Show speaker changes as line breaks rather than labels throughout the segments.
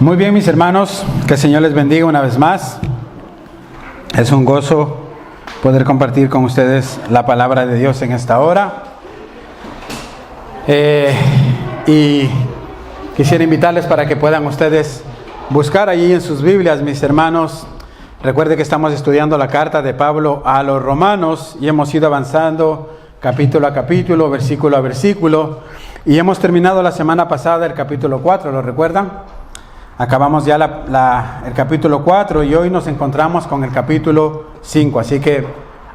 Muy bien, mis hermanos, que el Señor les bendiga una vez más. Es un gozo poder compartir con ustedes la palabra de Dios en esta hora. Y quisiera invitarles para que puedan ustedes buscar allí en sus Biblias, mis hermanos. Recuerde que estamos estudiando la carta de Pablo a los Romanos y hemos ido avanzando capítulo a capítulo, versículo a versículo. Y hemos terminado la semana pasada el capítulo 4, ¿lo recuerdan? Acabamos ya el capítulo 4 y hoy nos encontramos con el capítulo 5. Así que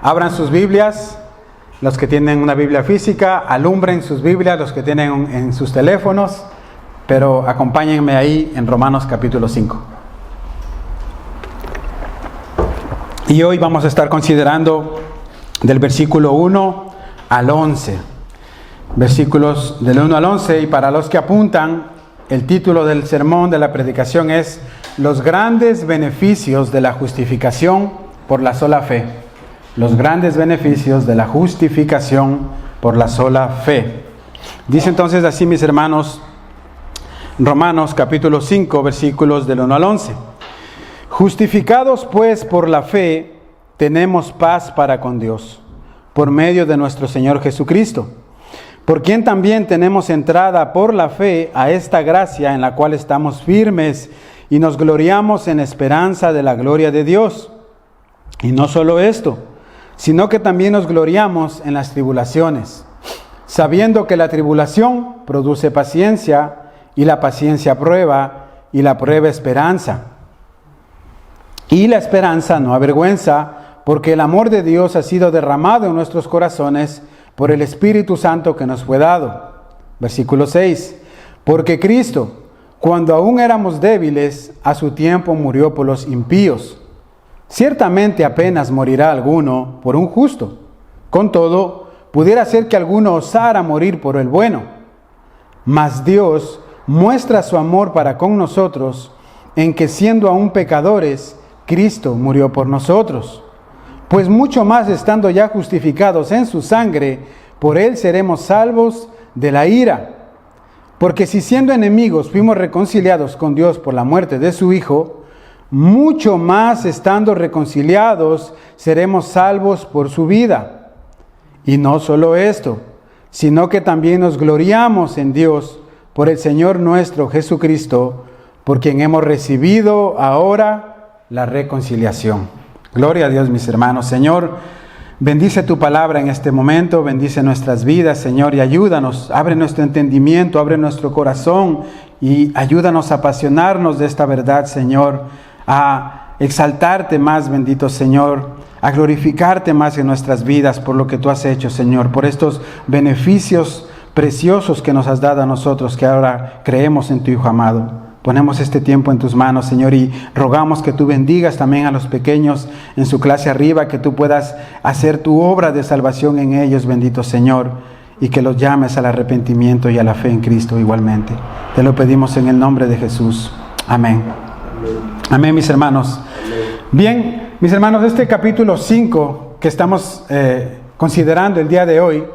abran sus Biblias, los que tienen una Biblia física, alumbren sus Biblias, los que tienen en sus teléfonos, pero acompáñenme ahí en Romanos capítulo 5. Y hoy vamos a estar considerando del versículo 1 al 11. Versículos del 1 al 11, y para los que apuntan, el título del sermón de la predicación es Los grandes beneficios de la justificación por la sola fe. Los grandes beneficios de la justificación por la sola fe. Dice entonces así, mis hermanos, Romanos capítulo 5, versículos del 1 al 11. Justificados pues por la fe, tenemos paz para con Dios, por medio de nuestro Señor Jesucristo, por quien también tenemos entrada por la fe a esta gracia en la cual estamos firmes y nos gloriamos en esperanza de la gloria de Dios. Y no solo esto, sino que también nos gloriamos en las tribulaciones, sabiendo que la tribulación produce paciencia, y la paciencia prueba, y la prueba esperanza. Y la esperanza no avergüenza, porque el amor de Dios ha sido derramado en nuestros corazones por el Espíritu Santo que nos fue dado. Versículo 6. Porque Cristo, cuando aún éramos débiles, a su tiempo murió por los impíos. Ciertamente apenas morirá alguno por un justo. Con todo, pudiera ser que alguno osara morir por el bueno. Mas Dios muestra su amor para con nosotros, en que siendo aún pecadores, Cristo murió por nosotros. Pues mucho más estando ya justificados en su sangre, por él seremos salvos de la ira. Porque si siendo enemigos fuimos reconciliados con Dios por la muerte de su Hijo, mucho más estando reconciliados seremos salvos por su vida. Y no solo esto, sino que también nos gloriamos en Dios por el Señor nuestro Jesucristo, por quien hemos recibido ahora la reconciliación. Gloria a Dios, mis hermanos. Señor, bendice tu palabra en este momento, bendice nuestras vidas, Señor, y ayúdanos, abre nuestro entendimiento, abre nuestro corazón y ayúdanos a apasionarnos de esta verdad, Señor, a exaltarte más, bendito Señor, a glorificarte más en nuestras vidas por lo que tú has hecho, Señor, por estos beneficios preciosos que nos has dado a nosotros que ahora creemos en tu Hijo amado. Ponemos este tiempo en tus manos, Señor, y rogamos que tú bendigas también a los pequeños en su clase arriba, que tú puedas hacer tu obra de salvación en ellos, bendito Señor, y que los llames al arrepentimiento y a la fe en Cristo igualmente. Te lo pedimos en el nombre de Jesús. Amén. Amén, mis hermanos. Bien, mis hermanos, este capítulo 5 que estamos considerando el día de hoy,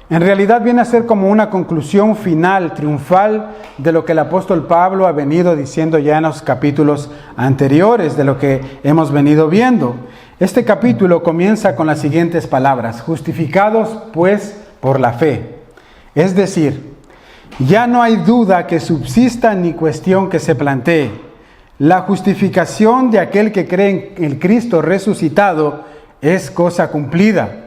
en realidad viene a ser como una conclusión final, triunfal, de lo que el apóstol Pablo ha venido diciendo ya en los capítulos anteriores, de lo que hemos venido viendo. Este capítulo comienza con las siguientes palabras: justificados pues por la fe. Es decir, ya no hay duda que subsista ni cuestión que se plantee. La justificación de aquel que cree en el Cristo resucitado es cosa cumplida.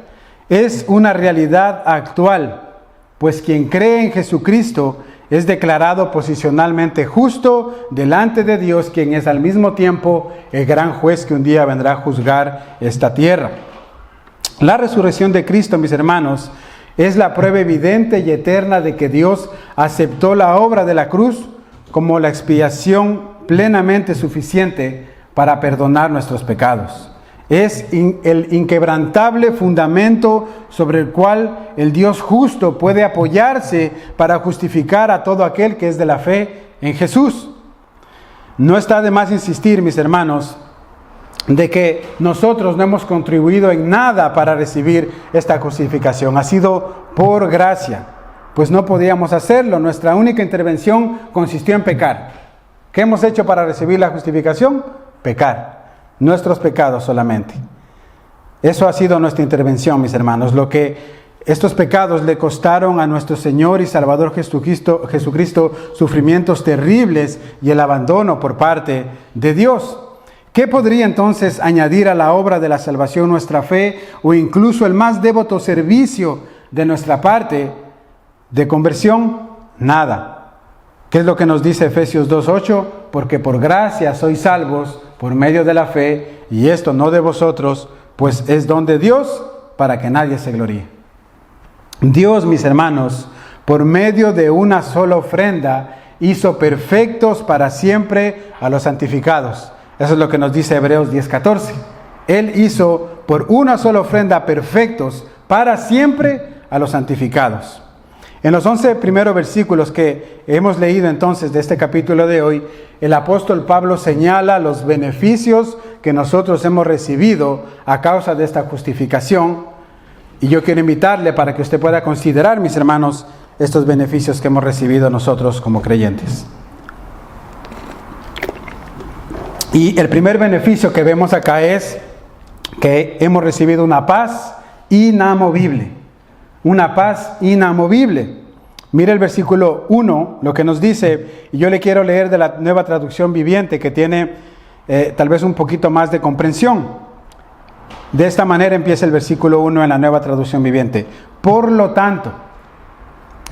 Es una realidad actual, pues quien cree en Jesucristo es declarado posicionalmente justo delante de Dios, quien es al mismo tiempo el gran juez que un día vendrá a juzgar esta tierra. La resurrección de Cristo, mis hermanos, es la prueba evidente y eterna de que Dios aceptó la obra de la cruz como la expiación plenamente suficiente para perdonar nuestros pecados. Es el inquebrantable fundamento sobre el cual el Dios justo puede apoyarse para justificar a todo aquel que es de la fe en Jesús. No está de más insistir, mis hermanos, de que nosotros no hemos contribuido en nada para recibir esta justificación. Ha sido por gracia, pues no podíamos hacerlo. Nuestra única intervención consistió en pecar. ¿Qué hemos hecho para recibir la justificación? Pecar. Nuestros pecados solamente. Eso ha sido nuestra intervención, mis hermanos. Lo que estos pecados le costaron a nuestro Señor y Salvador Jesucristo sufrimientos terribles y el abandono por parte de Dios. ¿Qué podría entonces añadir a la obra de la salvación nuestra fe o incluso el más devoto servicio de nuestra parte de conversión? Nada. ¿Qué es lo que nos dice Efesios 2:8? Porque por gracia sois salvos por medio de la fe, y esto no de vosotros, pues es don de Dios para que nadie se gloríe. Dios, mis hermanos, por medio de una sola ofrenda, hizo perfectos para siempre a los santificados. Eso es lo que nos dice Hebreos 10:14. Él hizo por una sola ofrenda perfectos para siempre a los santificados. En los 11 primeros versículos que hemos leído entonces de este capítulo de hoy, el apóstol Pablo señala los beneficios que nosotros hemos recibido a causa de esta justificación. Y yo quiero invitarle para que usted pueda considerar, mis hermanos, estos beneficios que hemos recibido nosotros como creyentes. Y el primer beneficio que vemos acá es que hemos recibido una paz inamovible. Una paz inamovible. Mire el versículo 1, lo que nos dice, y yo le quiero leer de la Nueva Traducción Viviente, que tiene tal vez un poquito más de comprensión. De esta manera empieza el versículo 1 en la Nueva Traducción Viviente. Por lo tanto,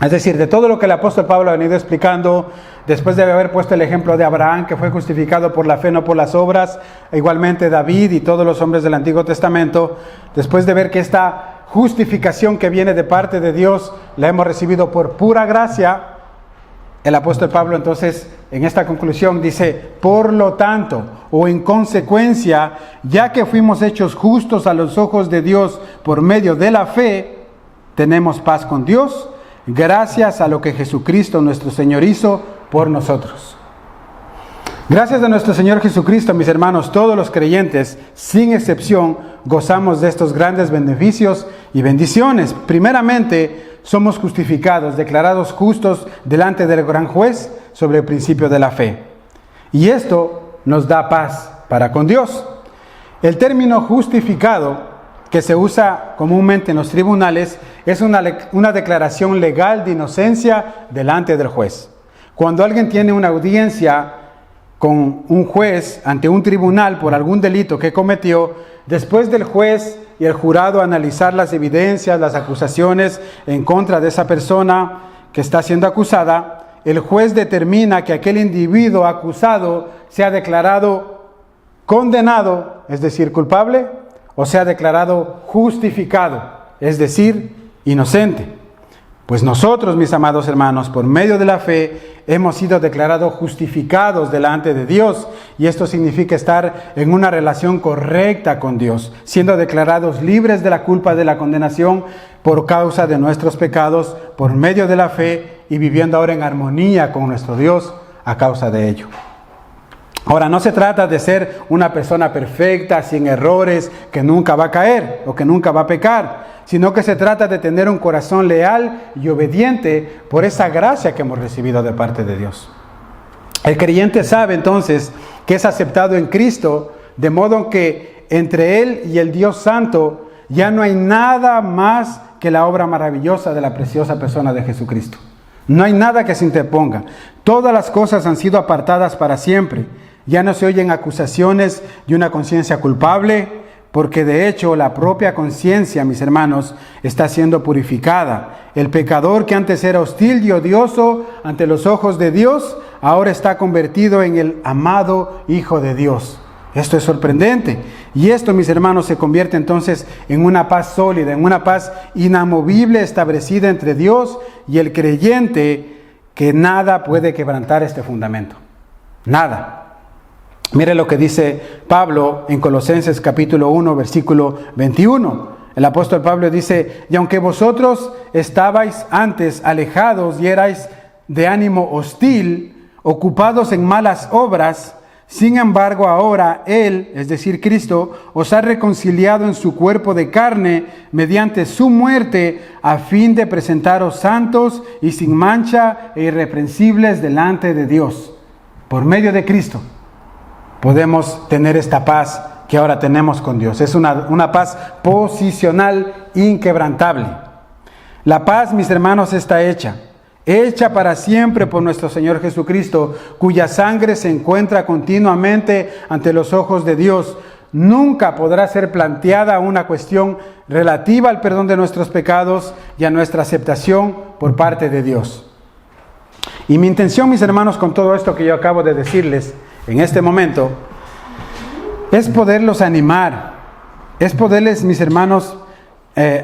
es decir, de todo lo que el apóstol Pablo ha venido explicando, después de haber puesto el ejemplo de Abraham, que fue justificado por la fe, no por las obras, igualmente David y todos los hombres del Antiguo Testamento, después de ver que esta justificación que viene de parte de Dios la hemos recibido por pura gracia, el apóstol Pablo entonces en esta conclusión dice, por lo tanto, o en consecuencia, ya que fuimos hechos justos a los ojos de Dios por medio de la fe, tenemos paz con Dios, gracias a lo que Jesucristo nuestro Señor hizo por nosotros. Gracias a nuestro Señor Jesucristo, mis hermanos, todos los creyentes, sin excepción, gozamos de estos grandes beneficios y bendiciones. Primeramente, somos justificados, declarados justos delante del gran juez sobre el principio de la fe. Y esto nos da paz para con Dios. El término justificado, que se usa comúnmente en los tribunales, es una declaración legal de inocencia delante del juez. Cuando alguien tiene una audiencia con un juez ante un tribunal por algún delito que cometió, después del juez y el jurado analizar las evidencias, las acusaciones en contra de esa persona que está siendo acusada, el juez determina que aquel individuo acusado sea declarado condenado, es decir, culpable, o sea declarado justificado, es decir, inocente. Pues nosotros, mis amados hermanos, por medio de la fe, hemos sido declarados justificados delante de Dios. Y esto significa estar en una relación correcta con Dios, siendo declarados libres de la culpa de la condenación por causa de nuestros pecados, por medio de la fe, y viviendo ahora en armonía con nuestro Dios a causa de ello. Ahora, no se trata de ser una persona perfecta, sin errores, que nunca va a caer o que nunca va a pecar, sino que se trata de tener un corazón leal y obediente por esa gracia que hemos recibido de parte de Dios. El creyente sabe entonces que es aceptado en Cristo, de modo que entre Él y el Dios Santo ya no hay nada más que la obra maravillosa de la preciosa persona de Jesucristo. No hay nada que se interponga. Todas las cosas han sido apartadas para siempre. Ya no se oyen acusaciones de una conciencia culpable, porque de hecho la propia conciencia, mis hermanos, está siendo purificada. El pecador que antes era hostil y odioso ante los ojos de Dios, ahora está convertido en el amado Hijo de Dios. Esto es sorprendente. Y esto, mis hermanos, se convierte entonces en una paz sólida, en una paz inamovible establecida entre Dios y el creyente, que nada puede quebrantar este fundamento. Nada. Mire lo que dice Pablo en Colosenses capítulo 1, versículo 21. El apóstol Pablo dice, y aunque vosotros estabais antes alejados y erais de ánimo hostil, ocupados en malas obras, Sin embargo, ahora Él, es decir, Cristo, os ha reconciliado en su cuerpo de carne mediante su muerte, a fin de presentaros santos y sin mancha e irreprensibles delante de Dios. Por medio de Cristo podemos tener esta paz que ahora tenemos con Dios. Es una paz posicional inquebrantable. La paz, mis hermanos, está hecha para siempre por nuestro Señor Jesucristo, cuya sangre se encuentra continuamente ante los ojos de Dios. Nunca podrá ser planteada una cuestión relativa al perdón de nuestros pecados y a nuestra aceptación por parte de Dios. Y mi intención, mis hermanos, con todo esto que yo acabo de decirles en este momento, es poderlos animar, es poderles, mis hermanos,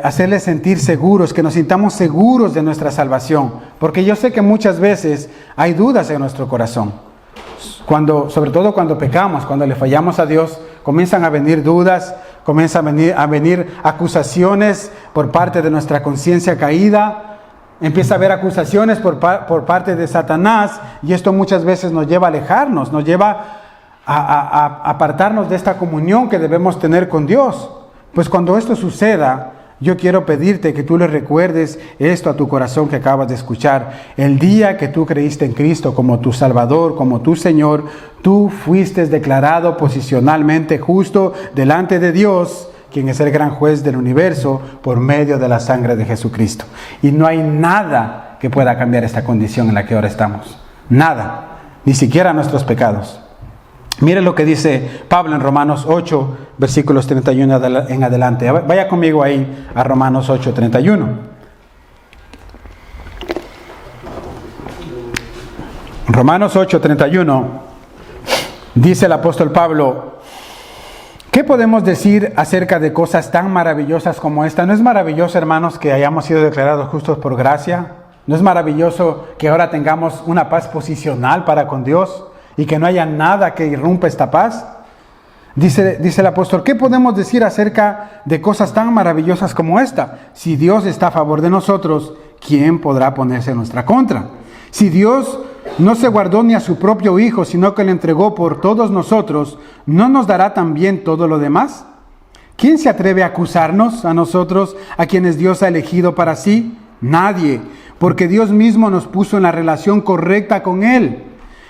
hacerles sentir seguros, que nos sintamos seguros de nuestra salvación, porque yo sé que muchas veces hay dudas en nuestro corazón. Sobre todo cuando pecamos, cuando le fallamos a Dios, comienzan a venir dudas, comienzan a venir acusaciones por parte de nuestra conciencia caída, empieza a haber acusaciones por parte de Satanás, y esto muchas veces nos lleva a alejarnos, nos lleva a apartarnos de esta comunión que debemos tener con Dios. Pues cuando esto suceda, yo quiero pedirte que tú le recuerdes esto a tu corazón que acabas de escuchar. El día que tú creíste en Cristo como tu Salvador, como tu Señor, tú fuiste declarado posicionalmente justo delante de Dios, quien es el gran juez del universo, por medio de la sangre de Jesucristo. Y no hay nada que pueda cambiar esta condición en la que ahora estamos. Nada, ni siquiera nuestros pecados. Mire lo que dice Pablo en Romanos 8, versículos 31 en adelante. Vaya conmigo ahí a Romanos 8, 31. Romanos 8, 31, dice el apóstol Pablo: ¿qué podemos decir acerca de cosas tan maravillosas como esta? ¿No es maravilloso, hermanos, que hayamos sido declarados justos por gracia? ¿No es maravilloso que ahora tengamos una paz posicional para con Dios y que no haya nada que irrumpa esta paz? Dice el apóstol: ¿qué podemos decir acerca de cosas tan maravillosas como esta? Si Dios está a favor de nosotros, ¿quién podrá ponerse en nuestra contra? Si Dios no se guardó ni a su propio Hijo, sino que le entregó por todos nosotros, ¿no nos dará también todo lo demás? ¿Quién se atreve a acusarnos a nosotros, a quienes Dios ha elegido para sí? Nadie, porque Dios mismo nos puso en la relación correcta con Él.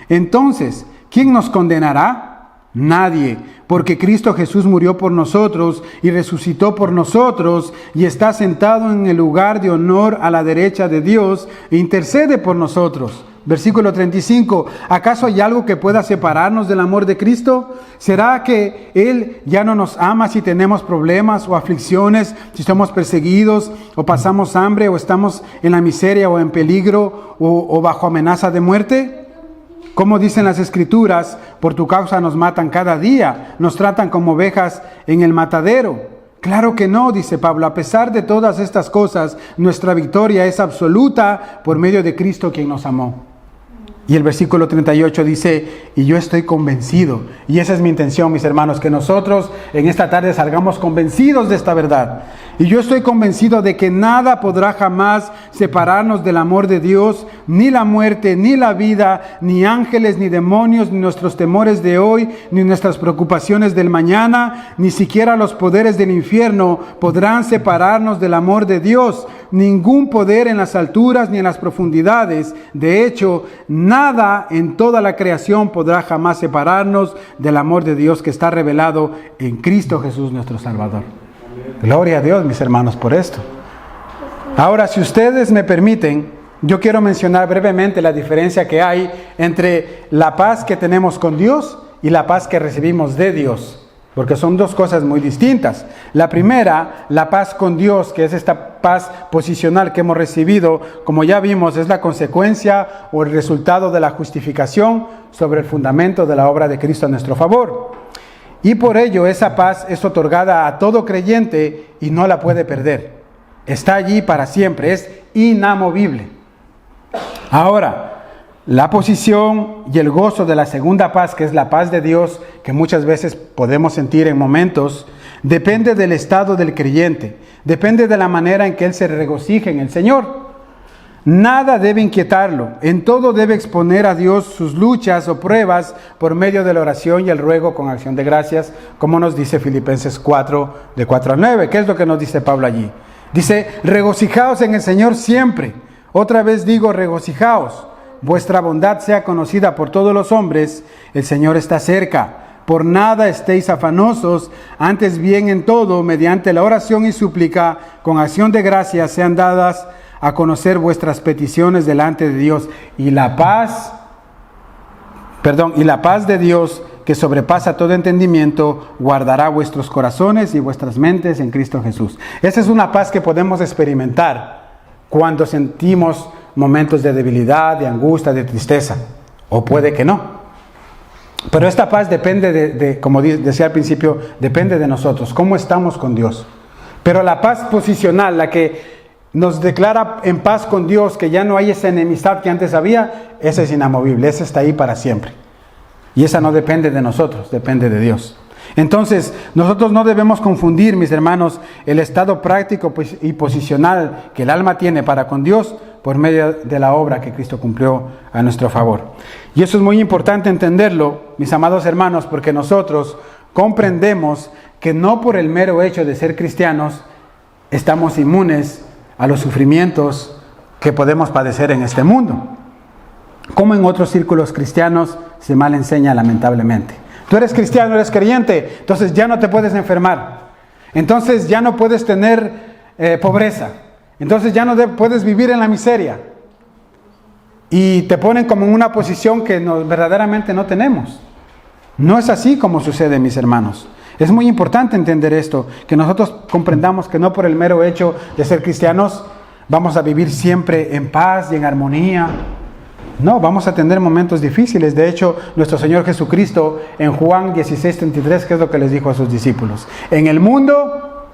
Entonces, ¿quién nos condenará? Nadie, porque Cristo Jesús murió por nosotros y resucitó por nosotros y está sentado en el lugar de honor a la derecha de Dios e intercede por nosotros. Versículo 35, ¿acaso hay algo que pueda separarnos del amor de Cristo? ¿Será que Él ya no nos ama si tenemos problemas o aflicciones, si somos perseguidos o pasamos hambre o estamos en la miseria o en peligro o bajo amenaza de muerte? Como dicen las Escrituras, por tu causa nos matan cada día, nos tratan como ovejas en el matadero. Claro que no, dice Pablo, a pesar de todas estas cosas, nuestra victoria es absoluta por medio de Cristo quien nos amó. Y el versículo 38 dice: y yo estoy convencido, y esa es mi intención, mis hermanos, que nosotros en esta tarde salgamos convencidos de esta verdad. Y yo estoy convencido de que nada podrá jamás separarnos del amor de Dios, ni la muerte, ni la vida, ni ángeles, ni demonios, ni nuestros temores de hoy, ni nuestras preocupaciones del mañana, ni siquiera los poderes del infierno podrán separarnos del amor de Dios. Ningún poder en las alturas ni en las profundidades. De hecho, nada en toda la creación podrá jamás separarnos del amor de Dios que está revelado en Cristo Jesús nuestro Salvador. Gloria a Dios, mis hermanos, por esto. Ahora, si ustedes me permiten, yo quiero mencionar brevemente la diferencia que hay entre la paz que tenemos con Dios y la paz que recibimos de Dios, porque son dos cosas muy distintas. La primera, la paz con Dios, que es esta paz posicional que hemos recibido, como ya vimos, es la consecuencia o el resultado de la justificación sobre el fundamento de la obra de Cristo a nuestro favor. Y por ello esa paz es otorgada a todo creyente y no la puede perder. Está allí para siempre, es inamovible. Ahora, la posición y el gozo de la segunda paz, que es la paz de Dios, que muchas veces podemos sentir en momentos, depende del estado del creyente, depende de la manera en que él se regocija en el Señor. Nada debe inquietarlo, en todo debe exponer a Dios sus luchas o pruebas por medio de la oración y el ruego con acción de gracias, como nos dice Filipenses 4, de 4 al 9. ¿Qué es lo que nos dice Pablo allí? Dice, regocijaos en el Señor siempre. Otra vez digo, regocijaos. Vuestra bondad sea conocida por todos los hombres, el Señor está cerca. Por nada estéis afanosos, antes bien en todo, mediante la oración y súplica, con acción de gracias sean dadas a conocer vuestras peticiones delante de Dios, y la paz de Dios, que sobrepasa todo entendimiento, guardará vuestros corazones y vuestras mentes en Cristo Jesús. Esa es una paz que podemos experimentar cuando sentimos momentos de debilidad, de angustia, de tristeza, o puede que no. Pero esta paz depende como decía al principio, depende de nosotros, cómo estamos con Dios. Pero la paz posicional, la que nos declara en paz con Dios, que ya no hay esa enemistad que antes había, esa es inamovible, esa está ahí para siempre. Y esa no depende de nosotros, depende de Dios. Entonces, nosotros no debemos confundir, mis hermanos, el estado práctico y posicional que el alma tiene para con Dios por medio de la obra que Cristo cumplió a nuestro favor. Y eso es muy importante entenderlo, mis amados hermanos, porque nosotros comprendemos que no por el mero hecho de ser cristianos estamos inmunes a los sufrimientos que podemos padecer en este mundo. Como en otros círculos cristianos se mal enseña lamentablemente. Tú eres cristiano, eres creyente, entonces ya no te puedes enfermar. Entonces ya no puedes tener pobreza. Entonces ya no puedes vivir en la miseria. Y te ponen como en una posición que verdaderamente no tenemos. No es así como sucede, mis hermanos. Es muy importante entender esto, que nosotros comprendamos que no por el mero hecho de ser cristianos vamos a vivir siempre en paz y en armonía. No, vamos a tener momentos difíciles. De hecho, nuestro Señor Jesucristo en Juan 16:33, ¿qué es lo que les dijo a sus discípulos? En el mundo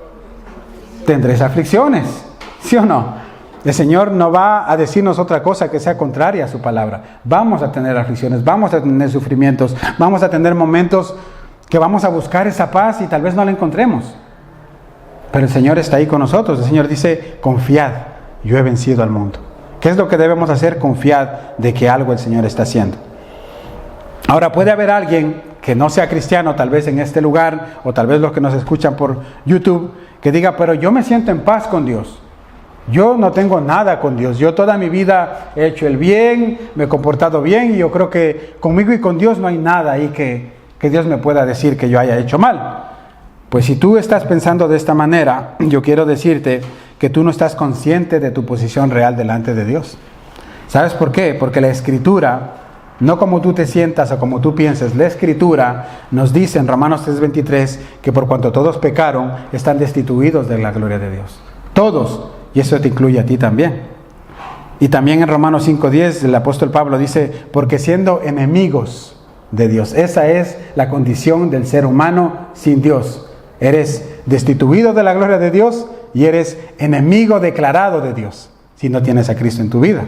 tendréis aflicciones, ¿sí o no? El Señor no va a decirnos otra cosa que sea contraria a su palabra. Vamos a tener aflicciones, vamos a tener sufrimientos, vamos a tener momentos que vamos a buscar esa paz y tal vez no la encontremos. Pero el Señor está ahí con nosotros. El Señor dice, confiad, yo he vencido al mundo. ¿Qué es lo que debemos hacer? Confiad de que algo el Señor está haciendo. Ahora, puede haber alguien que no sea cristiano, tal vez en este lugar, o tal vez los que nos escuchan por YouTube, que diga, pero yo me siento en paz con Dios. Yo no tengo nada con Dios. Yo toda mi vida he hecho el bien, me he comportado bien, y yo creo que conmigo y con Dios no hay nada ahí que Dios me pueda decir que yo haya hecho mal. Pues si tú estás pensando de esta manera, yo quiero decirte que tú no estás consciente de tu posición real delante de Dios. ¿Sabes por qué? Porque la Escritura, no como tú te sientas o como tú pienses, la Escritura nos dice en Romanos 3:23 que por cuanto todos pecaron, están destituidos de la gloria de Dios. Todos, y eso te incluye a ti también. Y también en Romanos 5:10 el apóstol Pablo dice, porque siendo enemigos de Dios, esa es la condición del ser humano sin Dios. Eres destituido de la gloria de Dios y eres enemigo declarado de Dios si no tienes a Cristo en tu vida.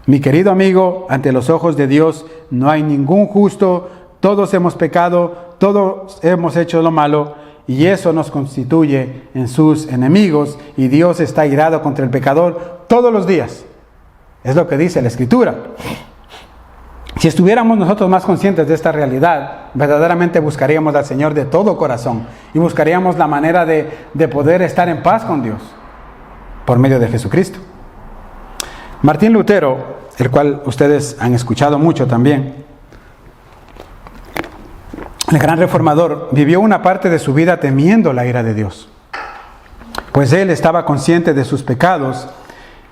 Mi querido amigo, ante los ojos de Dios no hay ningún justo, todos hemos pecado, todos hemos hecho lo malo, y eso nos constituye en sus enemigos, y Dios está irado contra el pecador todos los días. Es lo que dice la Escritura. Si estuviéramos nosotros más conscientes de esta realidad, verdaderamente buscaríamos al Señor de todo corazón y buscaríamos la manera de poder estar en paz con Dios por medio de Jesucristo. Martín Lutero, el cual ustedes han escuchado mucho también, el gran reformador, vivió una parte de su vida temiendo la ira de Dios, pues él estaba consciente de sus pecados.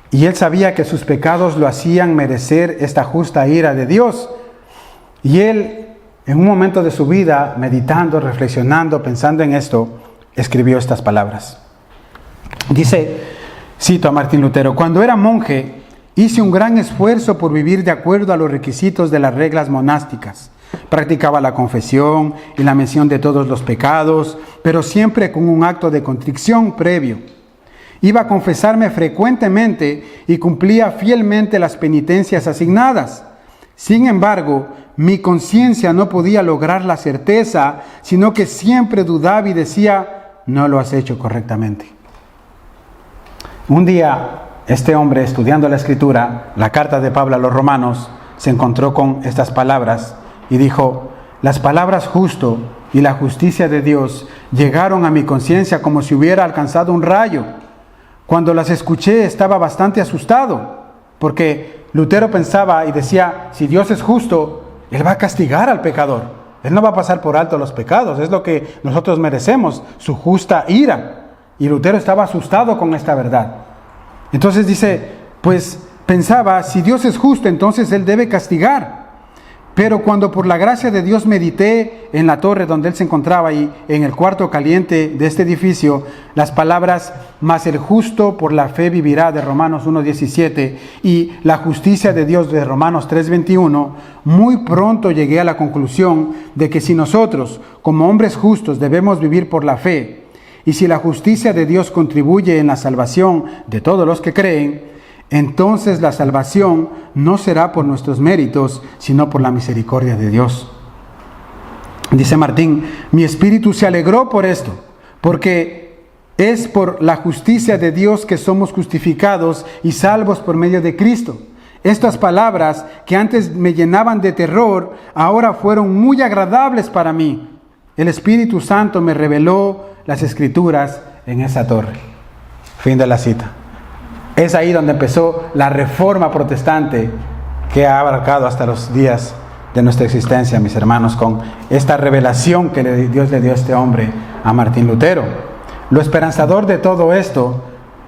Y él sabía que sus pecados lo hacían merecer esta justa ira de Dios. Y él, en un momento de su vida, meditando, reflexionando, pensando en esto, escribió estas palabras. Dice, cito a Martín Lutero, cuando era monje, hice un gran esfuerzo por vivir de acuerdo a los requisitos de las reglas monásticas. Practicaba la confesión y la mención de todos los pecados, pero siempre con un acto de contrición previo. Iba a confesarme frecuentemente y cumplía fielmente las penitencias asignadas. Sin embargo, mi conciencia no podía lograr la certeza, sino que siempre dudaba y decía, no lo has hecho correctamente. Un día este hombre, estudiando la Escritura, la carta de Pablo a los romanos, se encontró con estas palabras y dijo: las palabras justo y la justicia de Dios llegaron a mi conciencia como si hubiera alcanzado un rayo. Cuando las escuché estaba bastante asustado, porque Lutero pensaba y decía: si Dios es justo, Él va a castigar al pecador. Él no va a pasar por alto los pecados, es lo que nosotros merecemos, su justa ira. Y Lutero estaba asustado con esta verdad. Entonces dice, pues pensaba, si Dios es justo, entonces Él debe castigar. Pero cuando por la gracia de Dios medité en la torre donde Él se encontraba y en el cuarto caliente de este edificio, las palabras, mas el justo por la fe vivirá, de Romanos 1:17, y la justicia de Dios, de Romanos 3:21, muy pronto llegué a la conclusión de que si nosotros, como hombres justos, debemos vivir por la fe, y si la justicia de Dios contribuye en la salvación de todos los que creen, entonces la salvación no será por nuestros méritos, sino por la misericordia de Dios. Dice Martín, mi espíritu se alegró por esto, porque es por la justicia de Dios que somos justificados y salvos por medio de Cristo. Estas palabras que antes me llenaban de terror, ahora fueron muy agradables para mí. El Espíritu Santo me reveló las Escrituras en esa torre. Fin de la cita. Es ahí donde empezó la reforma protestante que ha abarcado hasta los días de nuestra existencia, mis hermanos, con esta revelación que Dios le dio a este hombre, a Martín Lutero. Lo esperanzador de todo esto,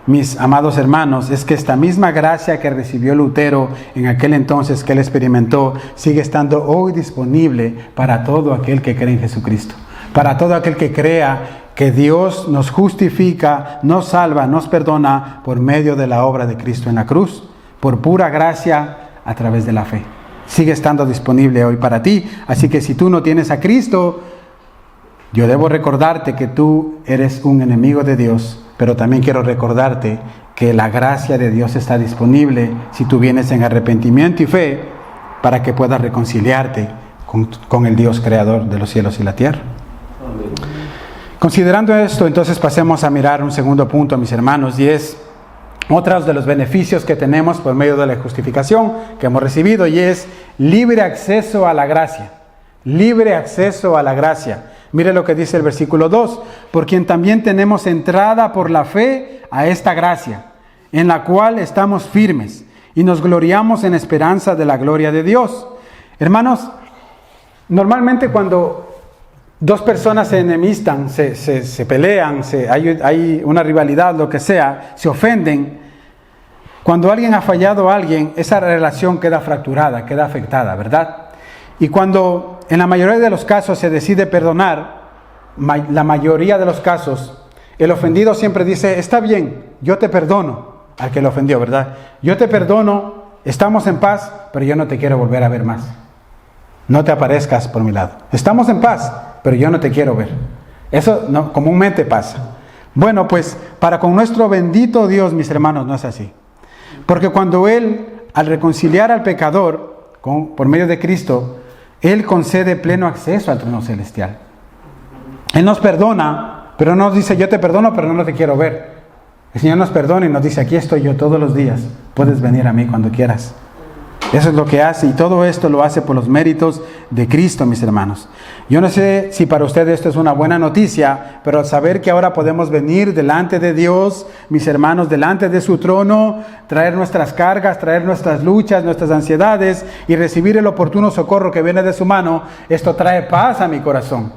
mis amados hermanos, es que esta misma gracia que recibió Lutero en aquel entonces que él experimentó, sigue estando hoy disponible para todo aquel que cree en Jesucristo. Para todo aquel que crea que Dios nos justifica, nos salva, nos perdona por medio de la obra de Cristo en la cruz, por pura gracia a través de la fe. Sigue estando disponible hoy para ti. Así que si tú no tienes a Cristo, yo debo recordarte que tú eres un enemigo de Dios, pero también quiero recordarte que la gracia de Dios está disponible si tú vienes en arrepentimiento y fe para que puedas reconciliarte con el Dios creador de los cielos y la tierra. Considerando esto, entonces pasemos a mirar un segundo punto, mis hermanos, y es otros de los beneficios que tenemos por medio de la justificación que hemos recibido, y es libre acceso a la gracia. Libre acceso a la gracia. Mire lo que dice el versículo 2, por quien también tenemos entrada por la fe a esta gracia, en la cual estamos firmes y nos gloriamos en esperanza de la gloria de Dios. Hermanos, normalmente cuando dos personas se enemistan, se pelean, hay una rivalidad, lo que sea, se ofenden. Cuando alguien ha fallado a alguien, esa relación queda fracturada, queda afectada, ¿verdad? Y cuando en la mayoría de los casos se decide perdonar, la mayoría de los casos, el ofendido siempre dice, está bien, yo te perdono al que lo ofendió, ¿verdad? Yo te perdono, estamos en paz, pero yo no te quiero volver a ver más. No te aparezcas por mi lado. Estamos en paz, pero yo no te quiero ver. Eso no, comúnmente pasa. Bueno, pues para con nuestro bendito Dios, mis hermanos, no es así. Porque cuando Él, al reconciliar al pecador por medio de Cristo, Él concede pleno acceso al trono celestial. Él nos perdona, pero no nos dice, yo te perdono, pero no te quiero ver. El Señor nos perdona y nos dice, aquí estoy yo todos los días. Puedes venir a mí cuando quieras. Eso es lo que hace, y todo esto lo hace por los méritos de Cristo, mis hermanos. Yo no sé si para ustedes esto es una buena noticia, pero al saber que ahora podemos venir delante de Dios, mis hermanos, delante de su trono, traer nuestras cargas, traer nuestras luchas, nuestras ansiedades y recibir el oportuno socorro que viene de su mano, esto trae paz a mi corazón.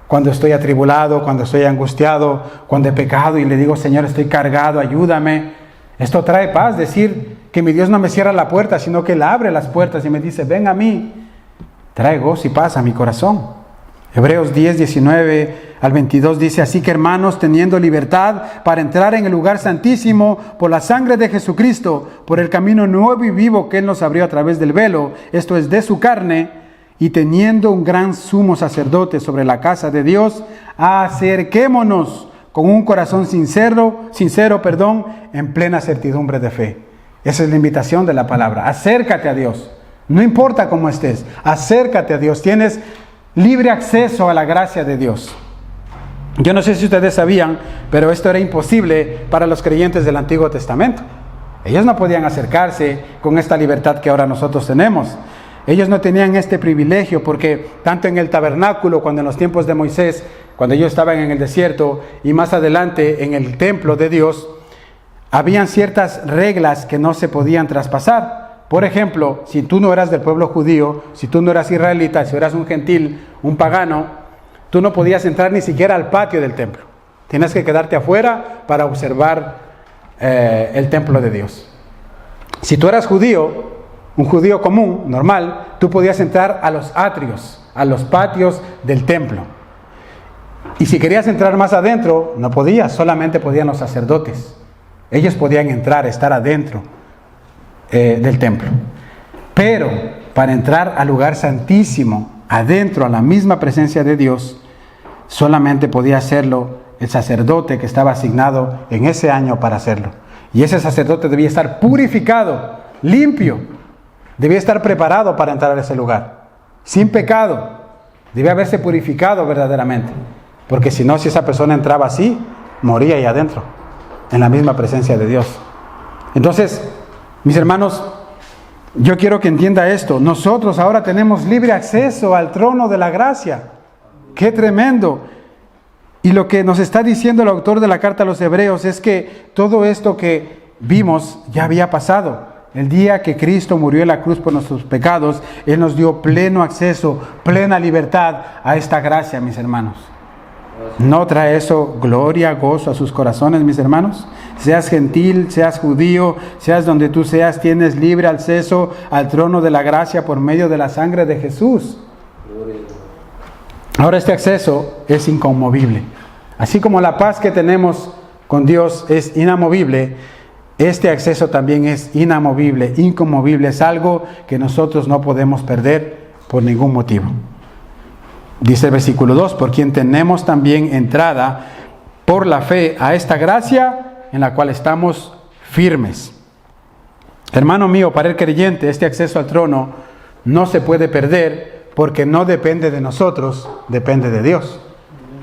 Cuando estoy atribulado, cuando estoy angustiado, cuando he pecado y le digo, Señor, estoy cargado, ayúdame. Esto trae paz, decir que mi Dios no me cierra la puerta, sino que Él abre las puertas y me dice, ven a mí. Trae gozo y paz a mi corazón. Hebreos 10, 19 al 22 dice, así que hermanos, teniendo libertad para entrar en el lugar santísimo por la sangre de Jesucristo, por el camino nuevo y vivo que Él nos abrió a través del velo, esto es de su carne, y teniendo un gran sumo sacerdote sobre la casa de Dios, acerquémonos con un corazón sincero, en plena certidumbre de fe. Esa es la invitación de la palabra. Acércate a Dios. No importa cómo estés, acércate a Dios. Tienes libre acceso a la gracia de Dios. Yo no sé si ustedes sabían, pero esto era imposible para los creyentes del Antiguo Testamento. Ellos no podían acercarse con esta libertad que ahora nosotros tenemos. Ellos no tenían este privilegio porque tanto en el tabernáculo, cuando en los tiempos de Moisés, cuando ellos estaban en el desierto, y más adelante en el templo de Dios, habían ciertas reglas que no se podían traspasar. Por ejemplo, si tú no eras del pueblo judío, si tú no eras israelita, si eras un gentil, un pagano, tú no podías entrar ni siquiera al patio del templo. Tienes que quedarte afuera para observar el templo de Dios. Si tú eras judío, un judío común, normal, tú podías entrar a los atrios, a los patios del templo. Y si querías entrar más adentro, no podías, solamente podían los sacerdotes. Ellos podían entrar, estar adentro del templo. Pero para entrar al lugar santísimo, adentro, a la misma presencia de Dios, solamente podía hacerlo el sacerdote que estaba asignado en ese año para hacerlo. Y ese sacerdote debía estar purificado, limpio, debía estar preparado para entrar a ese lugar, sin pecado, debía haberse purificado verdaderamente, porque si no, si esa persona entraba así, moría ahí adentro, en la misma presencia de Dios. Entonces, mis hermanos, yo quiero que entienda esto. Nosotros ahora tenemos libre acceso al trono de la gracia. ¡Qué tremendo! Y lo que nos está diciendo el autor de la carta a los Hebreos es que todo esto que vimos ya había pasado. El día que Cristo murió en la cruz por nuestros pecados, Él nos dio pleno acceso, plena libertad a esta gracia, mis hermanos. ¿No trae eso gloria, gozo a sus corazones, mis hermanos? Seas gentil, seas judío, seas donde tú seas, tienes libre acceso al trono de la gracia por medio de la sangre de Jesús. Ahora este acceso es inconmovible. Así como la paz que tenemos con Dios es inamovible, este acceso también es inamovible, inconmovible. Es algo que nosotros no podemos perder por ningún motivo. Dice el versículo 2, por quien tenemos también entrada por la fe a esta gracia en la cual estamos firmes. Hermano mío, para el creyente, este acceso al trono no se puede perder porque no depende de nosotros, depende de Dios.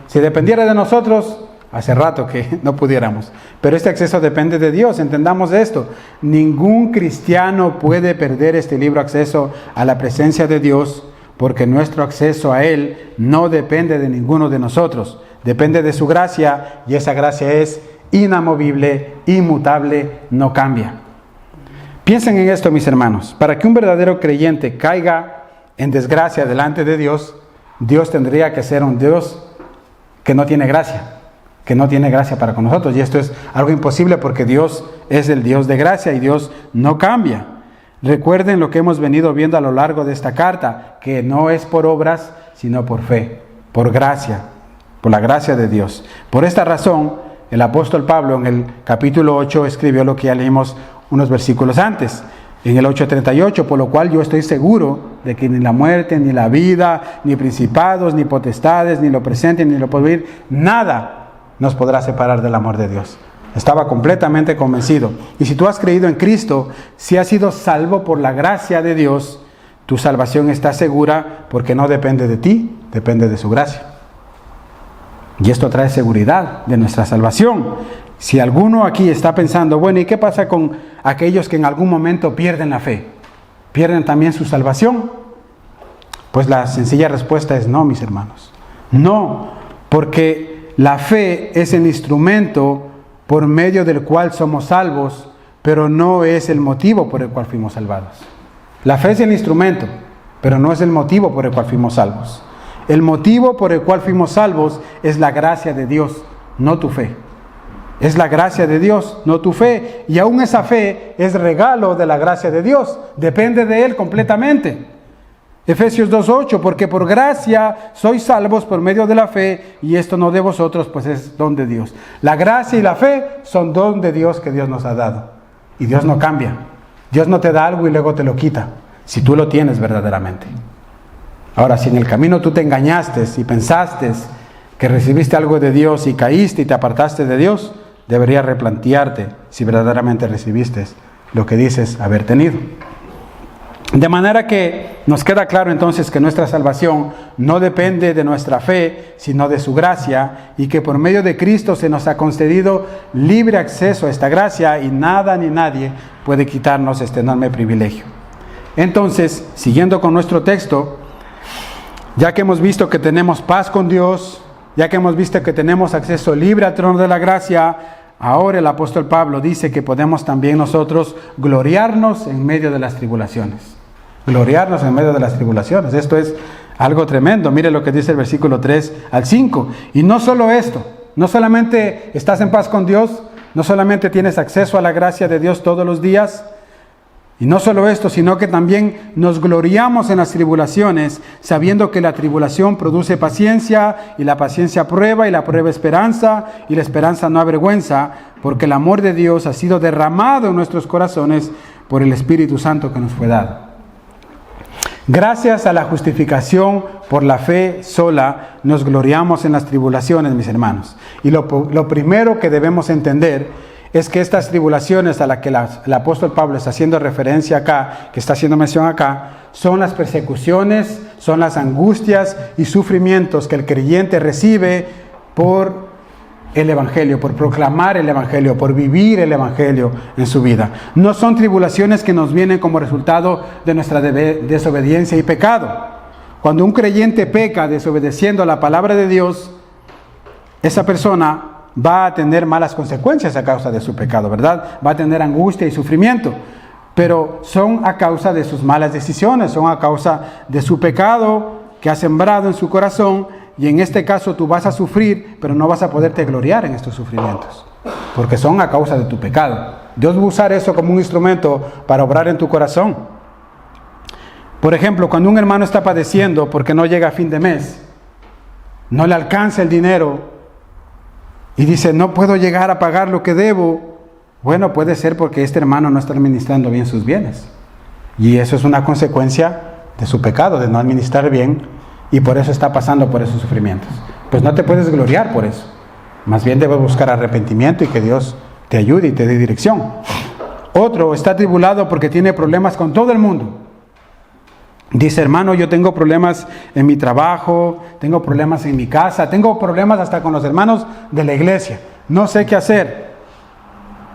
Si dependiera de nosotros, hace rato que no pudiéramos. Pero este acceso depende de Dios, entendamos esto. Ningún cristiano puede perder este libre acceso a la presencia de Dios, porque nuestro acceso a Él no depende de ninguno de nosotros, depende de su gracia, y esa gracia es inamovible, inmutable, no cambia. Piensen en esto, mis hermanos. Para que un verdadero creyente caiga en desgracia delante de Dios, Dios tendría que ser un Dios que no tiene gracia para con nosotros, y esto es algo imposible porque Dios es el Dios de gracia y Dios no cambia. Recuerden lo que hemos venido viendo a lo largo de esta carta, que no es por obras, sino por fe, por gracia, por la gracia de Dios. Por esta razón, el apóstol Pablo en el capítulo 8 escribió lo que ya leímos unos versículos antes, en el 8:38, por lo cual yo estoy seguro de que ni la muerte, ni la vida, ni principados, ni potestades, ni lo presente, ni lo porvenir, nada nos podrá separar del amor de Dios. Estaba completamente convencido. Y si tú has creído en Cristo, si has sido salvo por la gracia de Dios, tu salvación está segura porque no depende de ti, depende de su gracia. Y esto trae seguridad de nuestra salvación. Si alguno aquí está pensando, bueno, ¿y qué pasa con aquellos que en algún momento pierden la fe? ¿Pierden también su salvación? Pues la sencilla respuesta es no, mis hermanos. No, porque la fe es el instrumento por medio del cual somos salvos, pero no es el motivo por el cual fuimos salvados. La fe es el instrumento, pero no es el motivo por el cual fuimos salvos. El motivo por el cual fuimos salvos es la gracia de Dios, no tu fe. Es la gracia de Dios, no tu fe. Y aún esa fe es regalo de la gracia de Dios. Depende de Él completamente. Efesios 2:8, porque por gracia sois salvos por medio de la fe, y esto no de vosotros, pues es don de Dios. La gracia y la fe son don de Dios que Dios nos ha dado. Y Dios no cambia. Dios no te da algo y luego te lo quita, si tú lo tienes verdaderamente. Ahora, si en el camino tú te engañaste y pensaste que recibiste algo de Dios y caíste y te apartaste de Dios, deberías replantearte si verdaderamente recibiste lo que dices haber tenido. De manera que nos queda claro entonces que nuestra salvación no depende de nuestra fe, sino de su gracia, y que por medio de Cristo se nos ha concedido libre acceso a esta gracia y nada ni nadie puede quitarnos este enorme privilegio. Entonces, siguiendo con nuestro texto, ya que hemos visto que tenemos paz con Dios, ya que hemos visto que tenemos acceso libre al trono de la gracia, ahora el apóstol Pablo dice que podemos también nosotros gloriarnos en medio de las tribulaciones. Gloriarnos en medio de las tribulaciones. Esto es algo tremendo. Mire lo que dice el versículo 3 al 5. Y no solo esto, no solamente estás en paz con Dios, no solamente tienes acceso a la gracia de Dios todos los días, y no solo esto, sino que también nos gloriamos en las tribulaciones, sabiendo que la tribulación produce paciencia, y la paciencia prueba, y la prueba esperanza, y la esperanza no avergüenza, porque el amor de Dios ha sido derramado en nuestros corazones por el Espíritu Santo que nos fue dado. Gracias a la justificación por la fe sola, nos gloriamos en las tribulaciones, mis hermanos. Y lo primero que debemos entender es que estas tribulaciones a las que el apóstol Pablo está haciendo referencia acá, que está haciendo mención acá, son las persecuciones, son las angustias y sufrimientos que el creyente recibe por el Evangelio, por proclamar el Evangelio, por vivir el Evangelio en su vida. No son tribulaciones que nos vienen como resultado de nuestra desobediencia y pecado. Cuando un creyente peca desobedeciendo a la palabra de Dios, esa persona va a tener malas consecuencias a causa de su pecado, ¿verdad? Va a tener angustia y sufrimiento, pero son a causa de sus malas decisiones, son a causa de su pecado que ha sembrado en su corazón, y en este caso tú vas a sufrir, pero no vas a poderte gloriar en estos sufrimientos, porque son a causa de tu pecado. Dios va a usar eso como un instrumento para obrar en tu corazón. Por ejemplo, cuando un hermano está padeciendo porque no llega a fin de mes, no le alcanza el dinero, y dice, no puedo llegar a pagar lo que debo. Bueno, puede ser porque este hermano no está administrando bien sus bienes. Y eso es una consecuencia de su pecado, de no administrar bien, y por eso está pasando por esos sufrimientos. Pues no te puedes gloriar por eso. Más bien debes buscar arrepentimiento y que Dios te ayude y te dé dirección. Otro está atribulado porque tiene problemas con todo el mundo. Dice, hermano, yo tengo problemas en mi trabajo, tengo problemas en mi casa, tengo problemas hasta con los hermanos de la iglesia. No sé qué hacer.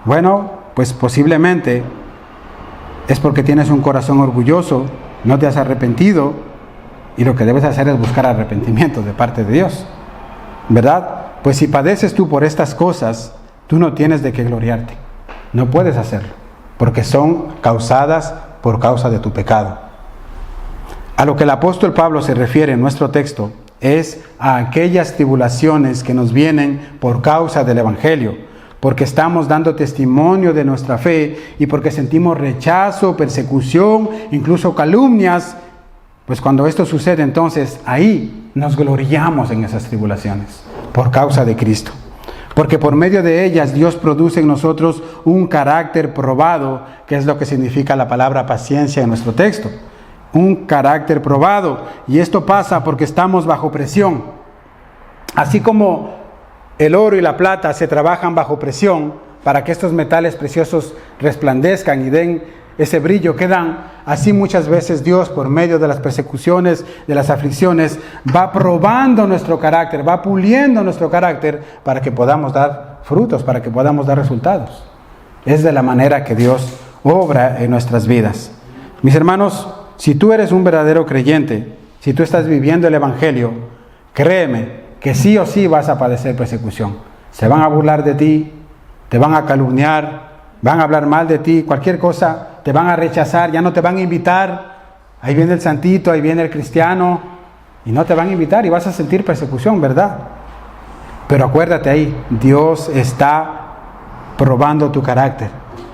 Bueno, pues posiblemente es porque tienes un corazón orgulloso, no te has arrepentido, y lo que debes hacer es buscar arrepentimiento de parte de Dios, ¿verdad? Pues si padeces tú por estas cosas, tú no tienes de qué gloriarte. No puedes hacerlo, porque son causadas por causa de tu pecado. A lo que el apóstol Pablo se refiere en nuestro texto es a aquellas tribulaciones que nos vienen por causa del Evangelio, porque estamos dando testimonio de nuestra fe y porque sentimos rechazo, persecución, incluso calumnias. Pues cuando esto sucede, entonces ahí nos gloriamos en esas tribulaciones por causa de Cristo. Porque por medio de ellas Dios produce en nosotros un carácter probado, que es lo que significa la palabra paciencia en nuestro texto. Un carácter probado. Y esto pasa porque estamos bajo presión. Así como el oro y la plata se trabajan bajo presión para que estos metales preciosos resplandezcan y den ese brillo que dan, así muchas veces Dios, por medio de las persecuciones, de las aflicciones, va probando nuestro carácter, va puliendo nuestro carácter para que podamos dar frutos, para que podamos dar resultados. Es de la manera que Dios obra en nuestras vidas. Mis hermanos, si tú eres un verdadero creyente, si tú estás viviendo el Evangelio, créeme que sí o sí vas a padecer persecución. Se van a burlar de ti, te van a calumniar, van a hablar mal de ti, cualquier cosa, te van a rechazar, ya no te van a invitar. Ahí viene el santito, ahí viene el cristiano, y no te van a invitar y vas a sentir persecución, ¿verdad? Pero acuérdate ahí, Dios está probando tu carácter,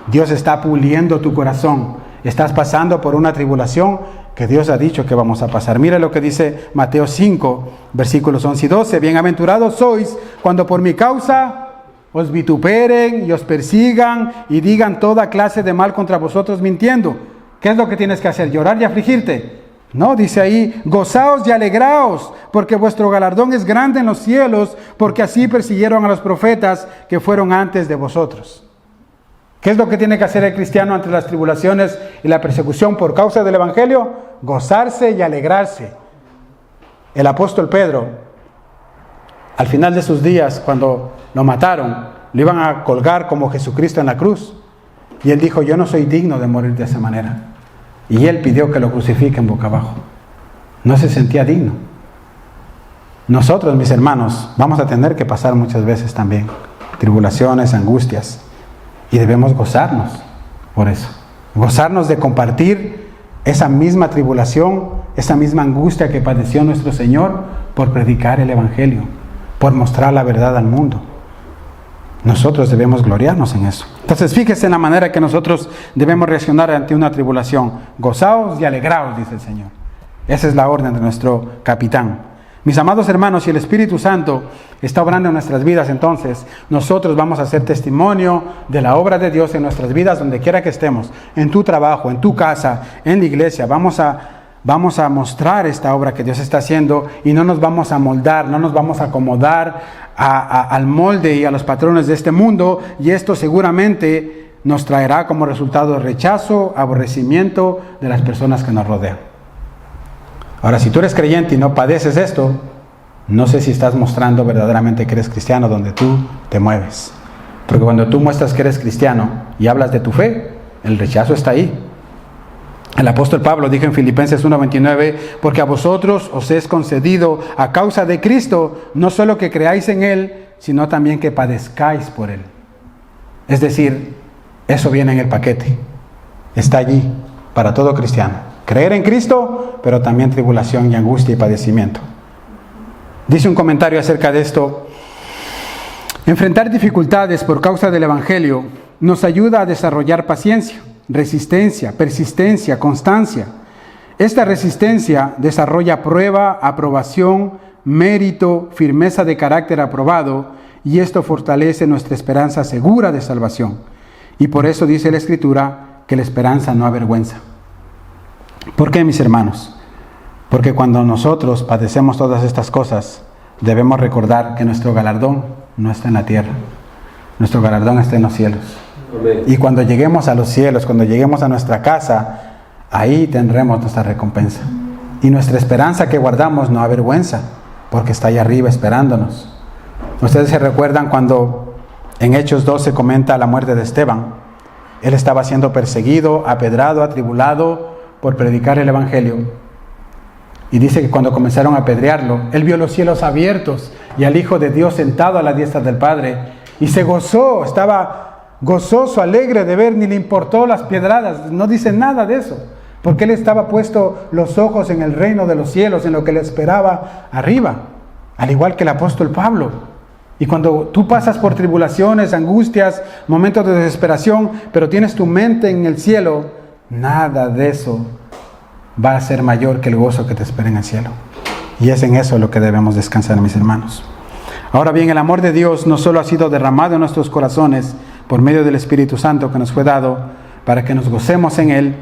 Dios está puliendo tu corazón. Estás pasando por una tribulación que Dios ha dicho que vamos a pasar. Mira lo que dice Mateo 5, versículos 11 y 12. Bienaventurados sois cuando por mi causa os vituperen y os persigan y digan toda clase de mal contra vosotros mintiendo. ¿Qué es lo que tienes que hacer? ¿Llorar y afligirte? No, dice ahí, gozaos y alegraos, porque vuestro galardón es grande en los cielos, porque así persiguieron a los profetas que fueron antes de vosotros. ¿Qué es lo que tiene que hacer el cristiano ante las tribulaciones y la persecución por causa del Evangelio? Gozarse y alegrarse. El apóstol Pedro, al final de sus días, cuando lo mataron, lo iban a colgar como Jesucristo en la cruz. Y él dijo, yo no soy digno de morir de esa manera. Y él pidió que lo crucifiquen boca abajo. No se sentía digno. Nosotros, mis hermanos, vamos a tener que pasar muchas veces también tribulaciones, angustias. Y debemos gozarnos por eso. Gozarnos de compartir esa misma tribulación, esa misma angustia que padeció nuestro Señor por predicar el Evangelio, por mostrar la verdad al mundo. Nosotros debemos gloriarnos en eso. Entonces, fíjese en la manera que nosotros debemos reaccionar ante una tribulación. Gozaos y alegraos, dice el Señor. Esa es la orden de nuestro capitán. Mis amados hermanos, si el Espíritu Santo está obrando en nuestras vidas, entonces nosotros vamos a hacer testimonio de la obra de Dios en nuestras vidas, donde quiera que estemos, en tu trabajo, en tu casa, en la iglesia. Vamos a mostrar esta obra que Dios está haciendo y no nos vamos a moldar, no nos vamos a acomodar al molde y a los patrones de este mundo, y esto seguramente nos traerá como resultado rechazo, aborrecimiento de las personas que nos rodean. Ahora, si tú eres creyente y no padeces esto, no sé si estás mostrando verdaderamente que eres cristiano donde tú te mueves. Porque cuando tú muestras que eres cristiano y hablas de tu fe, el rechazo está ahí. El apóstol Pablo dijo en Filipenses 1:29, porque a vosotros os es concedido a causa de Cristo, no solo que creáis en Él, sino también que padezcáis por Él. Es decir, eso viene en el paquete. Está allí para todo cristiano. Creer en Cristo, pero también tribulación y angustia y padecimiento. Dice un comentario acerca de esto: enfrentar dificultades por causa del Evangelio nos ayuda a desarrollar paciencia, resistencia, persistencia, constancia. Esta resistencia desarrolla prueba, aprobación, mérito, firmeza de carácter aprobado, y esto fortalece nuestra esperanza segura de salvación. Y por eso dice la Escritura que la esperanza no avergüenza. ¿Por qué, mis hermanos? Porque cuando nosotros padecemos todas estas cosas, debemos recordar que nuestro galardón no está en la tierra. Nuestro galardón está en los cielos. Amén. Y cuando lleguemos a los cielos, cuando lleguemos a nuestra casa, ahí tendremos nuestra recompensa. Y nuestra esperanza que guardamos no avergüenza, porque está ahí arriba esperándonos. Ustedes se recuerdan cuando en Hechos 12 comenta la muerte de Esteban. Él estaba siendo perseguido, apedrado, atribulado por predicar el Evangelio. Y dice que cuando comenzaron a apedrearlo, él vio los cielos abiertos y al Hijo de Dios sentado a la diestra del Padre, y se gozó, estaba gozoso, alegre de ver, ni le importó las piedradas. No dice nada de eso, porque él estaba puesto los ojos en el reino de los cielos, en lo que le esperaba arriba, al igual que el apóstol Pablo. Y cuando tú pasas por tribulaciones, angustias, momentos de desesperación, pero tienes tu mente en el cielo, nada de eso va a ser mayor que el gozo que te espera en el cielo. Y es en eso lo que debemos descansar, mis hermanos. Ahora bien, el amor de Dios no solo ha sido derramado en nuestros corazones por medio del Espíritu Santo que nos fue dado para que nos gocemos en Él,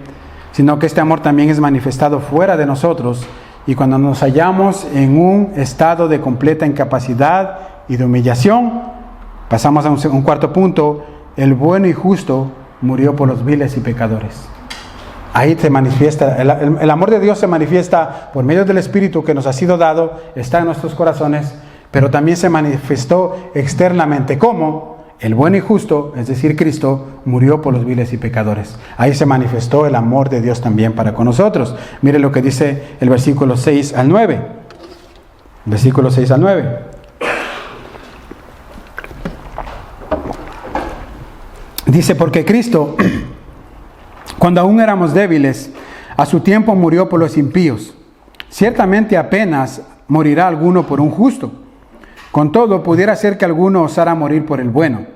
sino que este amor también es manifestado fuera de nosotros, y cuando nos hallamos en un estado de completa incapacidad y de humillación, pasamos a un cuarto punto: el bueno y justo murió por los viles y pecadores. Ahí se manifiesta, el amor de Dios se manifiesta por medio del Espíritu que nos ha sido dado, está en nuestros corazones, pero también se manifestó externamente como el bueno y justo, es decir, Cristo, murió por los viles y pecadores. Ahí se manifestó el amor de Dios también para con nosotros. Mire lo que dice el versículo 6 al 9. Versículo 6 al 9. Dice, porque Cristo, cuando aún éramos débiles, a su tiempo murió por los impíos. Ciertamente apenas morirá alguno por un justo. Con todo, pudiera ser que alguno osara morir por el bueno.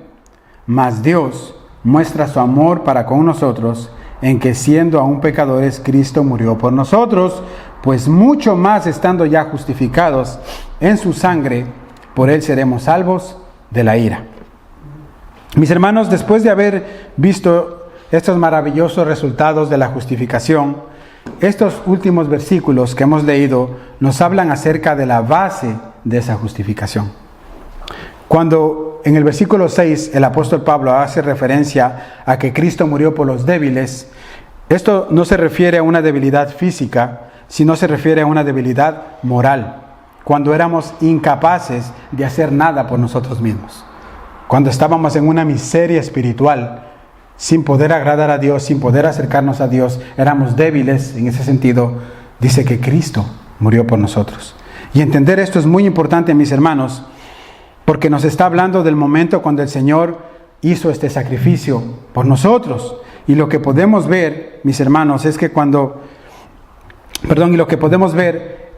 Mas Dios muestra su amor para con nosotros, en que siendo aún pecadores, Cristo murió por nosotros, pues mucho más estando ya justificados en su sangre, por él seremos salvos de la ira. Mis hermanos, después de haber visto estos maravillosos resultados de la justificación, estos últimos versículos que hemos leído nos hablan acerca de la base de esa justificación. Cuando en el versículo 6 el apóstol Pablo hace referencia a que Cristo murió por los débiles, esto no se refiere a una debilidad física, sino se refiere a una debilidad moral, cuando éramos incapaces de hacer nada por nosotros mismos, cuando estábamos en una miseria espiritual, sin poder agradar a Dios, sin poder acercarnos a Dios, éramos débiles. En ese sentido, dice que Cristo murió por nosotros. Y entender esto es muy importante, mis hermanos, porque nos está hablando del momento cuando el Señor hizo este sacrificio por nosotros. Y lo que podemos ver, mis hermanos, es que lo que podemos ver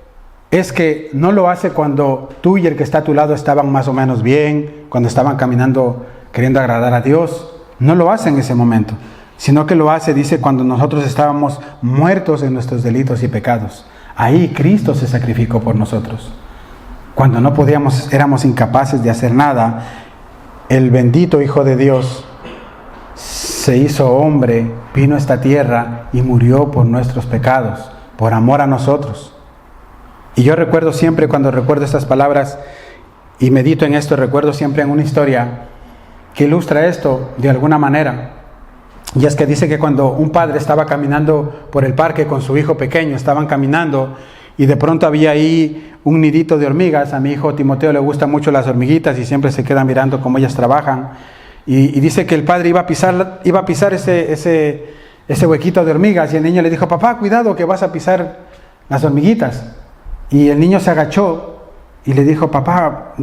es que no lo hace cuando tú y el que está a tu lado estaban más o menos bien, cuando estaban caminando queriendo agradar a Dios. No lo hace en ese momento, sino que lo hace, dice, cuando nosotros estábamos muertos en nuestros delitos y pecados. Ahí Cristo se sacrificó por nosotros. Cuando no podíamos, éramos incapaces de hacer nada, el bendito Hijo de Dios se hizo hombre, vino a esta tierra y murió por nuestros pecados, por amor a nosotros. Y yo recuerdo siempre, cuando recuerdo estas palabras y medito en esto, recuerdo siempre en una historia que ilustra esto de alguna manera. Y es que dice que cuando un padre estaba caminando por el parque con su hijo pequeño, estaban caminando y de pronto había ahí un nidito de hormigas. A mi hijo Timoteo le gustan mucho las hormiguitas y siempre se queda mirando cómo ellas trabajan. Y dice que el padre iba a pisar ese huequito de hormigas y el niño le dijo: papá, cuidado que vas a pisar las hormiguitas. Y el niño se agachó y le dijo: papá,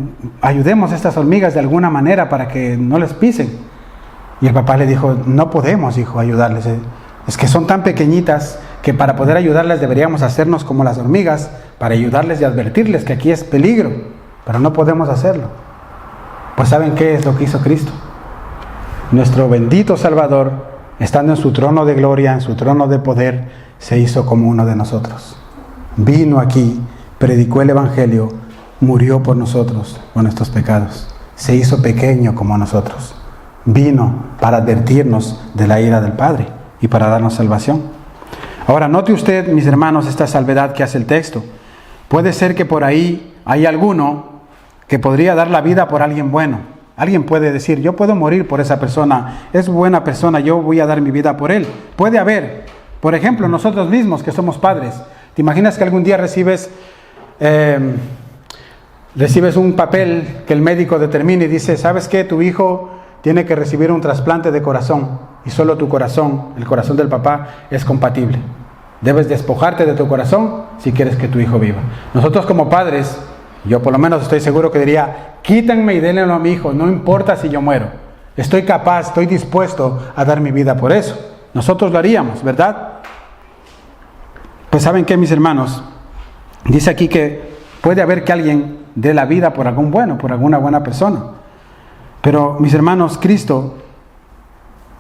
ayudemos a estas hormigas de alguna manera para que no les pisen. Y el papá le dijo: no podemos, hijo, ayudarles. Es que son tan pequeñitas que para poder ayudarles deberíamos hacernos como las hormigas, para ayudarles y advertirles que aquí es peligro, pero no podemos hacerlo. Pues ¿saben qué es lo que hizo Cristo? Nuestro bendito Salvador, estando en su trono de gloria, en su trono de poder, se hizo como uno de nosotros. Vino aquí, predicó el Evangelio, murió por nosotros, por nuestros pecados. Se hizo pequeño como nosotros. Vino para advertirnos de la ira del Padre y para darnos salvación. Ahora, note usted, mis hermanos, esta salvedad que hace el texto. Puede ser que por ahí hay alguno que podría dar la vida por alguien bueno. Alguien puede decir: yo puedo morir por esa persona, es buena persona, yo voy a dar mi vida por él. Puede haber, por ejemplo, nosotros mismos que somos padres. ¿Te imaginas que algún día recibes un papel que el médico determine y dice: ¿sabes qué? Tu hijo tiene que recibir un trasplante de corazón y solo tu corazón, el corazón del papá, es compatible. Debes despojarte de tu corazón si quieres que tu hijo viva. Nosotros como padres, yo por lo menos estoy seguro que diría: quítenme y denle a mi hijo, no importa si yo muero. Estoy capaz, estoy dispuesto a dar mi vida por eso. Nosotros lo haríamos, ¿verdad? Pues ¿saben qué, mis hermanos? Dice aquí que puede haber que alguien dé la vida por algún bueno, por alguna buena persona. Pero, mis hermanos, Cristo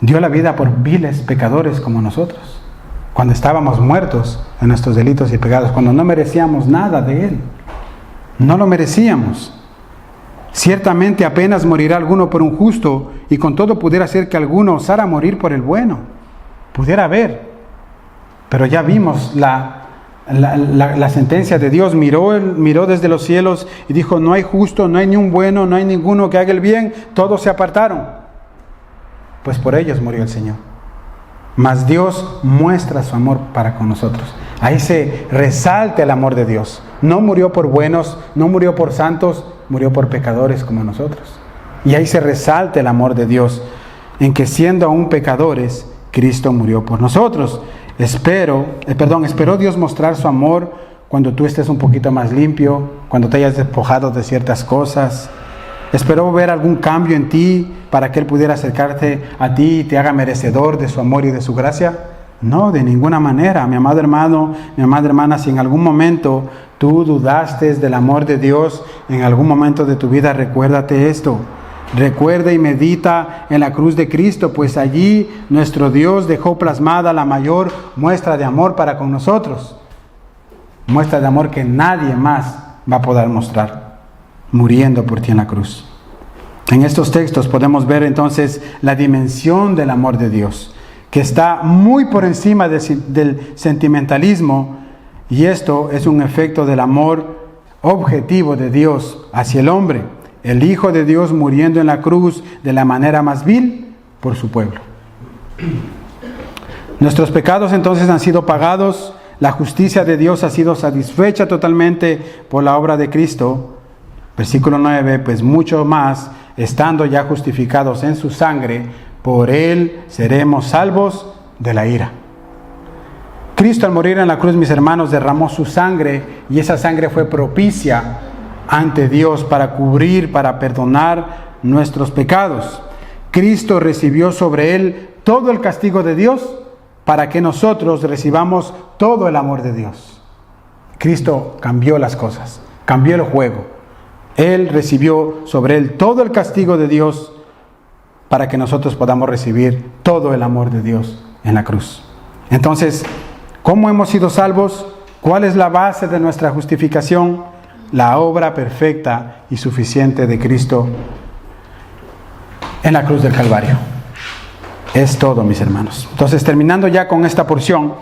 dio la vida por viles pecadores como nosotros, cuando estábamos muertos en nuestros delitos y pecados, cuando no merecíamos nada de Él. No lo merecíamos. Ciertamente apenas morirá alguno por un justo, y con todo pudiera ser que alguno osara morir por el bueno. Pudiera haber. Pero ya vimos la sentencia de Dios. Miró desde los cielos y dijo: no hay justo, no hay ni un bueno, no hay ninguno que haga el bien, todos se apartaron. Pues por ellos murió el Señor. Mas Dios muestra su amor para con nosotros. Ahí se resalta el amor de Dios. No murió por buenos, no murió por santos, murió por pecadores como nosotros. Y ahí se resalta el amor de Dios, en que siendo aún pecadores, Cristo murió por nosotros. Esperó Dios mostrar su amor cuando tú estés un poquito más limpio, cuando te hayas despojado de ciertas cosas. Esperó ver algún cambio en ti para que Él pudiera acercarte a ti y te haga merecedor de su amor y de su gracia. No, de ninguna manera. Mi amado hermano, mi amada hermana, si en algún momento tú dudaste del amor de Dios, en algún momento de tu vida, recuérdate esto. Recuerda y medita en la cruz de Cristo, pues allí nuestro Dios dejó plasmada la mayor muestra de amor para con nosotros. Muestra de amor que nadie más va a poder mostrar, muriendo por ti en la cruz. En estos textos podemos ver entonces la dimensión del amor de Dios, que está muy por encima del sentimentalismo, y esto es un efecto del amor objetivo de Dios hacia el hombre. el Hijo de Dios muriendo en la cruz de la manera más vil por su pueblo. Nuestros pecados entonces han sido pagados, la justicia de Dios ha sido satisfecha totalmente por la obra de Cristo. Versículo 9, pues mucho más, estando ya justificados en su sangre, por Él seremos salvos de la ira. Cristo al morir en la cruz, mis hermanos, derramó su sangre y esa sangre fue propicia ante Dios para cubrir, para perdonar nuestros pecados. Cristo recibió sobre Él todo el castigo de Dios para que nosotros recibamos todo el amor de Dios. Cristo cambió las cosas, cambió el juego. Él recibió sobre Él todo el castigo de Dios para que nosotros podamos recibir todo el amor de Dios en la cruz. Entonces, ¿cómo hemos sido salvos? ¿Cuál es la base de nuestra justificación? La obra perfecta y suficiente de Cristo en la cruz del Calvario. Es todo, mis hermanos. Entonces, terminando ya con esta porción,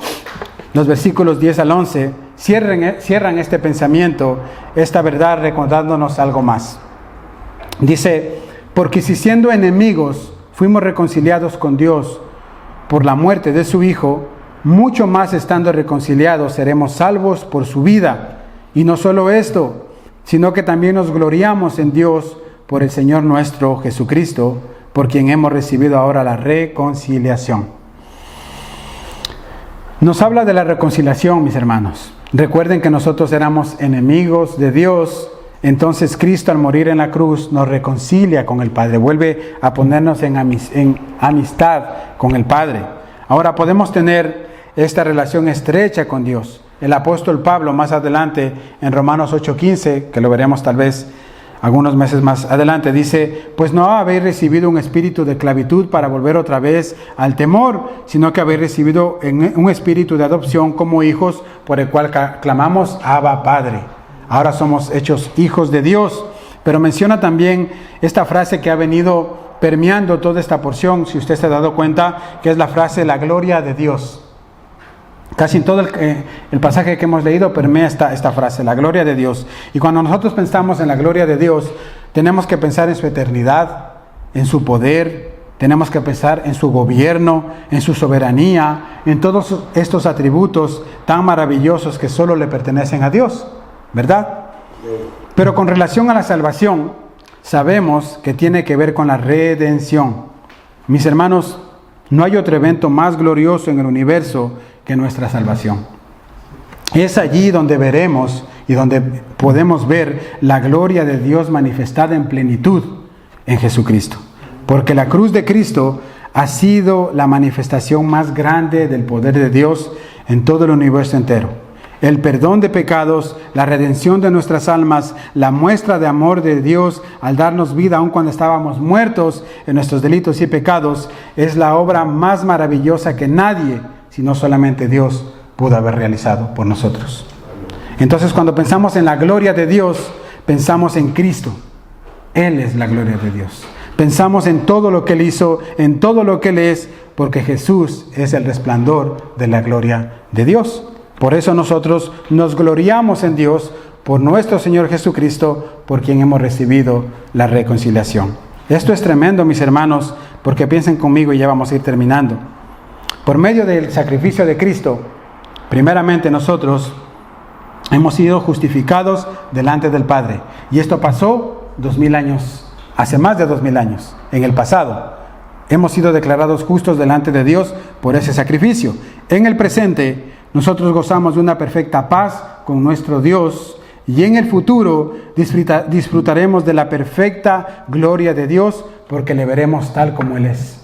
los versículos 10 al 11 cierran este pensamiento, esta verdad, recordándonos algo más. Dice, porque si siendo enemigos fuimos reconciliados con Dios por la muerte de su Hijo, mucho más estando reconciliados seremos salvos por su vida. Y no solo esto, sino que también nos gloriamos en Dios por el Señor nuestro Jesucristo, por quien hemos recibido ahora la reconciliación. Nos habla de la reconciliación, mis hermanos. Recuerden que nosotros éramos enemigos de Dios. Entonces Cristo al morir en la cruz nos reconcilia con el Padre. Vuelve a ponernos en amistad con el Padre. Ahora podemos tener esta relación estrecha con Dios. El apóstol Pablo más adelante en Romanos 8:15, que lo veremos tal vez algunos meses más adelante, dice, pues no habéis recibido un espíritu de esclavitud para volver otra vez al temor, sino que habéis recibido un espíritu de adopción como hijos, por el cual clamamos, Abba, Padre. Ahora somos hechos hijos de Dios. Pero menciona también esta frase que ha venido permeando toda esta porción, si usted se ha dado cuenta, que es la frase, la gloria de Dios. Casi en todo el pasaje que hemos leído permea esta frase, la gloria de Dios. Y cuando nosotros pensamos en la gloria de Dios, tenemos que pensar en su eternidad, en su poder, tenemos que pensar en su gobierno, en su soberanía, en todos estos atributos tan maravillosos que solo le pertenecen a Dios, ¿verdad? Pero con relación a la salvación, sabemos que tiene que ver con la redención. Mis hermanos, no hay otro evento más glorioso en el universo que nuestra salvación. Es allí donde veremos y donde podemos ver la gloria de Dios manifestada en plenitud en Jesucristo. Porque la cruz de Cristo ha sido la manifestación más grande del poder de Dios en todo el universo entero. El perdón de pecados, la redención de nuestras almas, la muestra de amor de Dios al darnos vida aun cuando estábamos muertos en nuestros delitos y pecados, es la obra más maravillosa que nadie, sino solamente Dios, pudo haber realizado por nosotros. Entonces, cuando pensamos en la gloria de Dios, pensamos en Cristo. Él es la gloria de Dios. Pensamos en todo lo que Él hizo, en todo lo que Él es, porque Jesús es el resplandor de la gloria de Dios. Por eso nosotros nos gloriamos en Dios, por nuestro Señor Jesucristo, por quien hemos recibido la reconciliación. Esto es tremendo, mis hermanos, porque piensen conmigo y ya vamos a ir terminando. Por medio del sacrificio de Cristo, primeramente nosotros hemos sido justificados delante del Padre. Y esto pasó 2000 años, hace más de 2000 años, en el pasado. Hemos sido declarados justos delante de Dios por ese sacrificio. En el presente, nosotros gozamos de una perfecta paz con nuestro Dios. Y en el futuro disfrutaremos de la perfecta gloria de Dios, porque le veremos tal como Él es.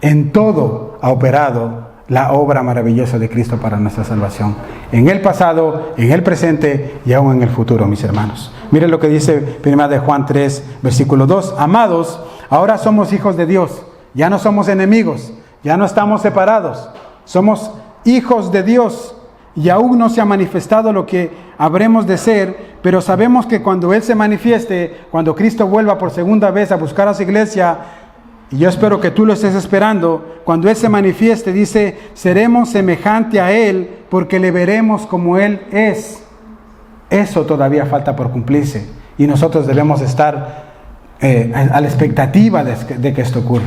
En todo ha operado la obra maravillosa de Cristo para nuestra salvación. En el pasado, en el presente y aún en el futuro, mis hermanos. Miren lo que dice 1 de Juan 3, versículo 2. Amados, ahora somos hijos de Dios. Ya no somos enemigos. Ya no estamos separados. Somos hijos de Dios. Y aún no se ha manifestado lo que habremos de ser, pero sabemos que cuando Él se manifieste, cuando Cristo vuelva por segunda vez a buscar a su iglesia, y yo espero que tú lo estés esperando, cuando Él se manifieste, dice, seremos semejante a Él porque le veremos como Él es. Eso todavía falta por cumplirse y nosotros debemos estar a la expectativa de que esto ocurra,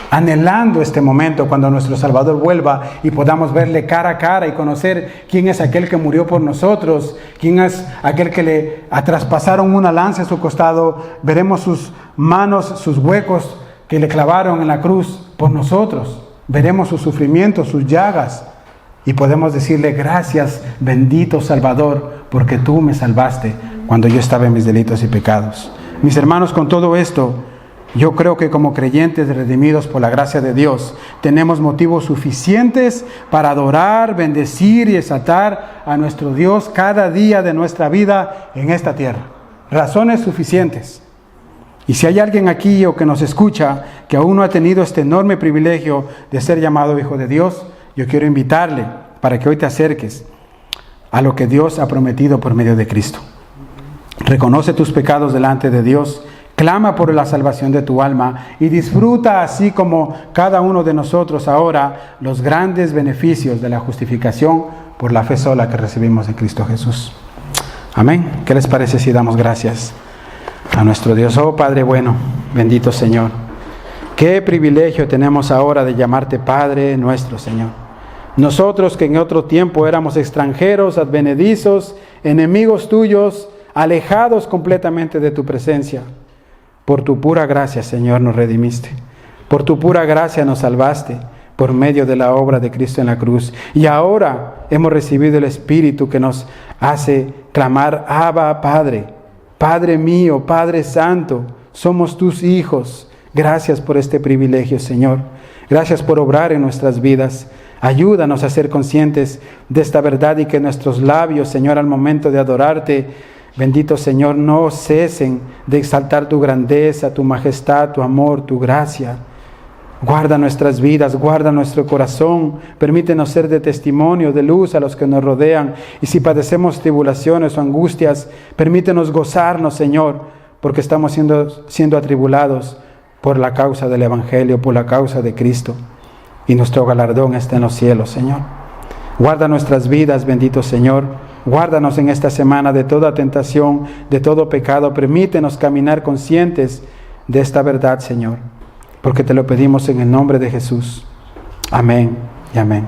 anhelando este momento cuando nuestro Salvador vuelva y podamos verle cara a cara y conocer quién es aquel que murió por nosotros, quién es aquel que le traspasaron una lanza a su costado. Veremos sus manos, sus huecos que le clavaron en la cruz por nosotros. Veremos sus sufrimientos, sus llagas, y podemos decirle: gracias, bendito Salvador, porque tú me salvaste cuando yo estaba en mis delitos y pecados. Mis hermanos, con todo esto, yo creo que como creyentes redimidos por la gracia de Dios, tenemos motivos suficientes para adorar, bendecir y exaltar a nuestro Dios cada día de nuestra vida en esta tierra. Razones suficientes. Y si hay alguien aquí o que nos escucha que aún no ha tenido este enorme privilegio de ser llamado hijo de Dios, yo quiero invitarle para que hoy te acerques a lo que Dios ha prometido por medio de Cristo. Reconoce tus pecados delante de Dios, clama por la salvación de tu alma y disfruta, así como cada uno de nosotros ahora, los grandes beneficios de la justificación por la fe sola que recibimos en Cristo Jesús. Amén. ¿Qué les parece si damos gracias a nuestro Dios? Oh Padre bueno, bendito Señor, qué privilegio tenemos ahora de llamarte Padre nuestro, Señor. Nosotros que en otro tiempo éramos extranjeros, advenedizos, enemigos tuyos, alejados completamente de tu presencia. Por tu pura gracia, Señor, nos redimiste. Por tu pura gracia nos salvaste por medio de la obra de Cristo en la cruz. Y ahora hemos recibido el Espíritu que nos hace clamar: Abba, Padre, Padre mío, Padre Santo, somos tus hijos. Gracias por este privilegio, Señor. Gracias por obrar en nuestras vidas. Ayúdanos a ser conscientes de esta verdad y que nuestros labios, Señor, al momento de adorarte, bendito Señor, no cesen de exaltar tu grandeza, tu majestad, tu amor, tu gracia. Guarda nuestras vidas, guarda nuestro corazón. Permítenos ser de testimonio, de luz a los que nos rodean. Y si padecemos tribulaciones o angustias, permítenos gozarnos, Señor, porque estamos siendo atribulados por la causa del Evangelio, por la causa de Cristo. Y nuestro galardón está en los cielos, Señor. Guarda nuestras vidas, bendito Señor. Guárdanos en esta semana de toda tentación, de todo pecado. Permítenos caminar conscientes de esta verdad, Señor, porque te lo pedimos en el nombre de Jesús. Amén y amén.